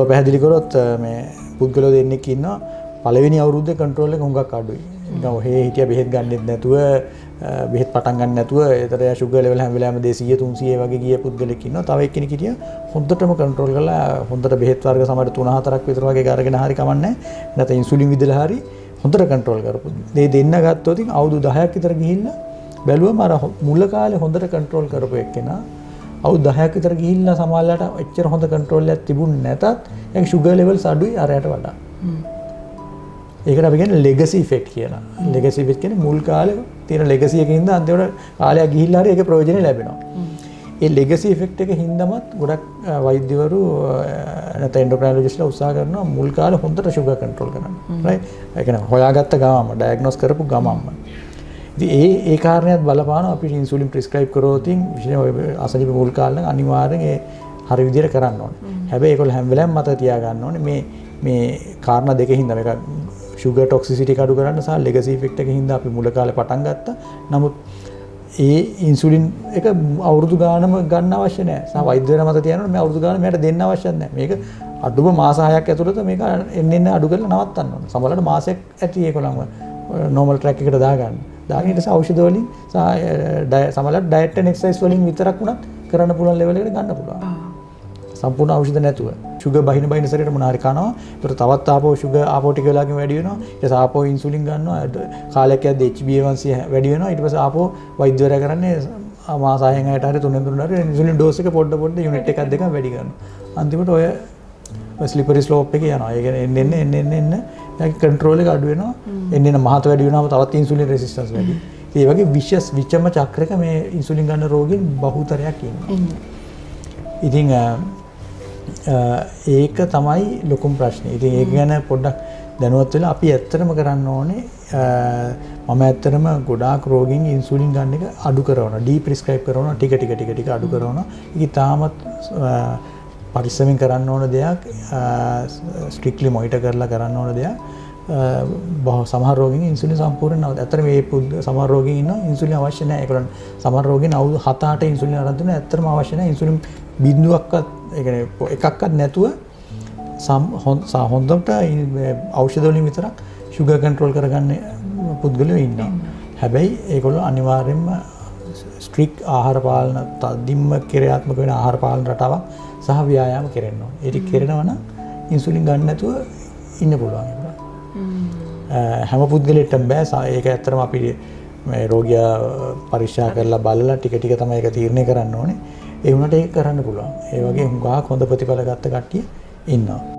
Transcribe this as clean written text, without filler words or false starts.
පැහැදිලි කරොත් මේ පුද්ගලයෝ දෙන්නෙක් ඉන්නවා පළවෙනි අවුරුද්දේ කන්ට්‍රෝල් එක හුඟක් අඩුයි. නිකන් ඔහේ හිටියා බෙහෙත් ගන්නෙත් නැතුව බෙහෙත් පටන් ගන්න නැතුව ඒතර යා ෂුගර් ලෙවල් හැම වෙලාවෙම 200 300 වගේ ගිය පුද්ගලෙක් ඉන්නවා. තව එක්කෙනෙක් හිටියා හොඳටම කන්ට්‍රෝල් කරලා හොඳට බෙහෙත් වර්ග සමහර 3-4ක් විතර වගේ අරගෙන හරි කමන්නේ. නැත්නම් ඉන්සුලින් විදලා හරි හොඳට කන්ට්‍රෝල් කරපු. මේ දෙන්න ගත්තොත් අවුරුදු 10ක් විතර ගිහිල්ලා බැලුවම අර මුල කාලේ හොඳට කන්ට්‍රෝල් කරපු එක්කෙනා අවුරුදු 10ක් විතර ගිහිල්ලා සමහරලාට එච්චර හොඳ කන්ට්‍රෝල් එකක් තිබුණ නැතත් ඒක ෂුගර් ලෙවල්ස් අඩුයි අරයට වඩා. ඒකට අපි කියන්නේ ලෙගසි ඉෆෙක්ට් කියලා. ලෙගසි ඉෆෙක්ට් කියන්නේ මුල් කාලේ තියෙන ලෙගසි එකකින්ද අන්තිමට කාලයක් ගිහිල්ලා හරි ඒකේ ප්‍රයෝජනෙ ලැබෙනවා. ඒ ලෙගසි ඉෆෙක්ට් එක හින්දාමත් ගොඩක් වෛද්‍යවරු නැත්නම් එන්ඩෝක්‍රයිනොලොජිස්ට්ලා උත්සාහ කරනවා මුල් කාලේ හොඳට ෂුගර් කන්ට්‍රෝල් කරන්න. රයිට්? ඒ කියන්නේ හොයාගත්ත ගමම ඩයග්නොස් කරපු ගමම. ඉතින් ඒ කාරණයක් බලපානවා අපි ඉන්සුලින් ප්‍රිස්ක්‍රයිබ් කරොත් විශේෂයෙන් අසනීප මුල් කාලේ අනිවාර්යෙන් ඒ හරි විදිහට කරන්න ඕනේ. හැබැයි ඒගොල්ලෝ හැම වෙලාවෙම මතක තියාගන්න ඕනේ මේ කාරණා දෙකකින් හින්දා මේක ෂුගර් ටොක්සිසිටි එක අඩු කරන්න සහ ලෙගසි ඉෆෙක්ට් එකකින් හින්දා අපි මුල කාලේ පටන් ගත්තා. නමුත් ඒ ඉන්සුලින් එක අවුරුදු ගානම ගන්න අවශ්‍ය නැහැ. සහ වෛද්‍යවරයා මත තියනවා මේ අවුරුදු ගාන මෙයාට දෙන්න අවශ්‍ය නැහැ. මේක අඩුම මාස 6ක් ඇතුළත මේක එන්න අඩු කරලා නවත්තන්න ඕනේ. සමහරවිට මාසයක් ඇති ඒගොල්ලන්ව නෝමල් ට්‍රැක් එකට දාගන්න. දාගෙන ඊට පස්සේ ඖෂධ වලින් සහ සමහරවිට ඩයට් ඇන්ඩ් එක්සර්සයිස් වලින් විතරක් උනත් කරන්න පුළුවන් ලෙවල් එකට ගන්න පුළුවන්. සම්පූර්ණ ඖෂධ නැතුව ෂුගර් බහින සැරේට මොන හරි කනවා. ඒතර තවත් ආපහු ෂුගර් ආපහු ටික වෙලාවකින් වැඩි වෙනවා. ඊට පස්සේ ආපහු ඉන්සුලින් ගන්නවා. කාලයක් යද්දී HbA1c වැඩි වෙනවා. ඊට පස්සේ ආපහු වෛද්‍යවරයා කරන්නේ මාස 6න් 6ට හරි 3න් 3ට හරි ඉන්සුලින් ඩෝස් එක පොඩ යුනිට් එකක් දෙකක් වැඩි කරනවා. අන්තිමට ඔය ස්ලිපරි ස්ලෝප් එකේ යනවා. ඒ කියන්නේ එන්න ඒක කන්ට්‍රෝල් එක අඩු වෙනවා. එන්න මහත වැඩි වෙනවාම තවත් ඉන්සුලින් රෙසිස්ටන්ස් වැඩි. ඉතින් ඒ වගේ විෂස් විචම චක්‍රයක මේ ඉන්සුලින් ගන්න රෝගීන් බහුතරයක් ඉන්නවා. ඉතින් ඒක තමයි ලොකුම ප්‍රශ්නේ. ඉතින් ඒක ගැන පොඩ්ඩක් දැනුවත් වෙලා අපි ඇත්තටම කරන්න ඕනේ මම ඇත්තටම ගොඩාක් රෝගීන් ඉන්සුලින් ගන්න එක අඩු කරනවා. ඩී ප්‍රිස්ක්‍රයිබ් කරනවා ටික අඩු කරනවා. ඒක තාමත් පරිස්සමෙන් කරන්න ඕන දෙයක්. ස්ට්‍රික්ට්ලි මොනිටර් කරලා කරන්න ඕන දෙයක්. සමහර රෝගීන් ඉන්සුලින් සම්පූර්ණ නවත්ත. ඇත්තටම මේ සමහර රෝගීන් ඉන්නවා ඉන්සුලින් අවශ්‍ය නැහැ. ඒගොල්ලන් සමහර රෝගීන් අවුරුදු 7-8 ඉන්සුලින් අරන් දුන්නා. ඇත්තටම අවශ්‍ය නැහැ ඉන්සුලින් බිඳුවක්වත් ඒ කියන්නේ එකක්වත් නැතුව හොඳට ඖෂධ වලින් විතරක් ෂුගර් කන්ට්‍රෝල් කරගන්න පුද්ගලයෝ ඉන්නවා. හැබැයි ඒගොල්ලෝ අනිවාර්යයෙන්ම ස්ට්‍රික්ට් ආහාර පාලන තදින්ම ක්‍රියාත්මක වෙන ආහාර පාලන රටාවක් සහ ව්‍යායාම කරන්න ඕනේ. ඒක කරනවා නම් ඉන්සුලින් ගන්න නැතුව ඉන්න පුළුවන්. හැම පුද්ගලයෙක්ටම බෑ. ඒක ඇත්තටම අපි මේ රෝගියා පරීක්ෂා කරලා බලලා ටික තමයි ඒක තීරණය කරන්න ඕනේ. ඒ වුණාට ඒක කරන්න පුළුවන්. ඒ වගේ හුඟක් හොඳ ප්‍රතිඵල ගත්ත කට්ටිය ඉන්නවා.